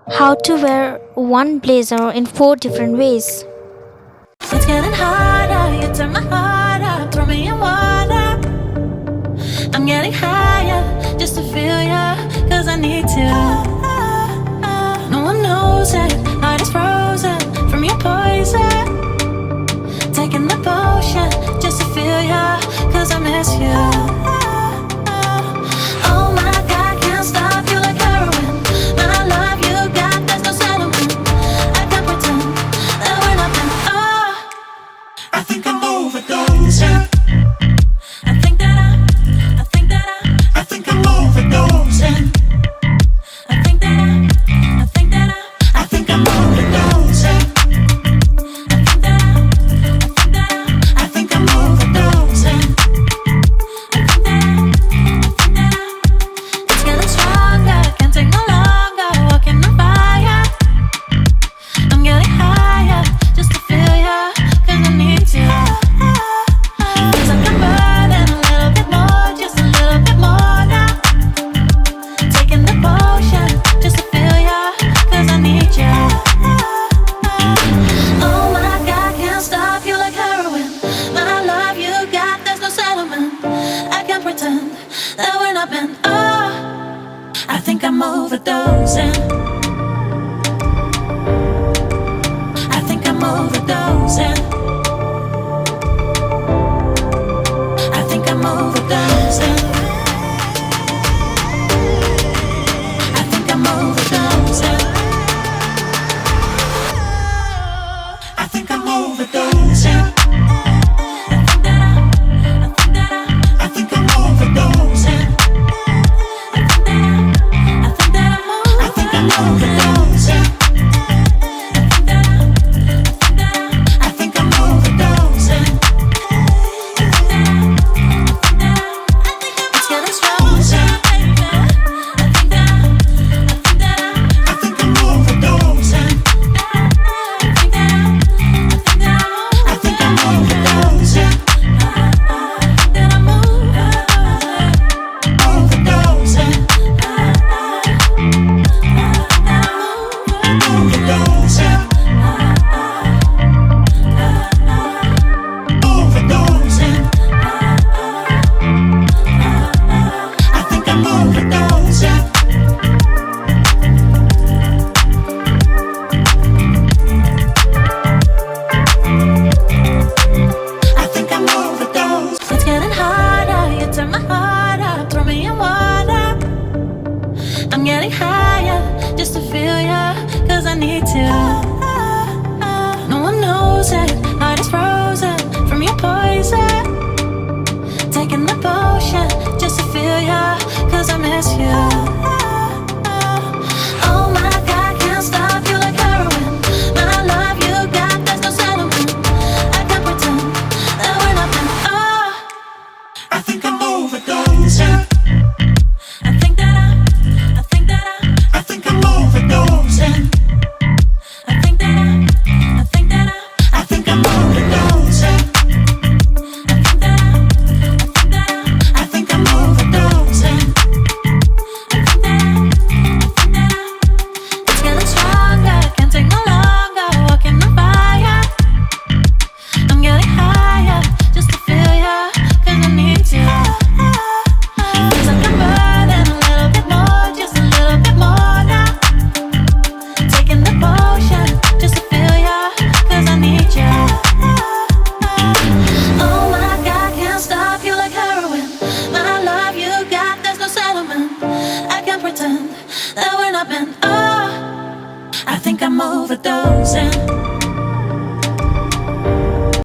How to wear one blazer in 4 different ways. It's getting harder, you turn my heart up, throw me in water. I'm getting higher, just to feel ya, cause I need to. No one knows it, heart is frozen from your poison. Taking the potion, just to feel ya, cause I miss you. Oh my God, can't stop you like heroin. My love you got, there's no settlement. I can't pretend that we're nothing. Oh, I think I'm overdosing. I think that I think I'm overdosing. I think that I think I'm overdosing. I think I'm overdosing. It's getting stronger, can't take no longer. Walking on fire. I'm getting higher, just to feel ya, cause I need to. Feels like I'm burning a little bit more, just a little bit more now. Taking the potion, just to feel ya, cause I need ya. Oh my God, can't stop you like heroin. My love you got, there's no settlement. I can't pretend that we're not meant. Oh, I think I'm overdosing. I think I'm overdosing. I think I'm overdosing. I think I'm overdosing. I think I'm overdosing. I think I'm overdosing. I think I'm overdosing. I think I'm overdosing. It's getting stronger. I think I'm overdosing. I think I'm overdosing. Overdosing. Overdosing. Overdosing. I think I'm overdosing. I think I'm overdosed. It's getting harder, you turn my heart up, throw me in water. I'm getting higher, just to feel ya, cause I need to. No one knows it, heart is frozen from your poison. Taking the potion, just to feel ya, cause I miss you. Oh my God, can't stop you like heroin. My love you got, there's no settlement. I can't pretend that we're nothing. Oh, I think I'm overdosing. I think I'm overdosing. I think I'm overdosing. I think I'm overdosing. It's getting stronger, can't take no longer. Walking on fire. I'm getting higher, just to feel ya, cause I need to. Feels like I'm burning a little bit more, just a little bit more now. Taking the potion, just to feel ya, cause I need ya. Oh my God, can't stop you like heroin. My love you got, there's no settlement. I can't pretend that we're not meant. Oh, I think I'm overdosing.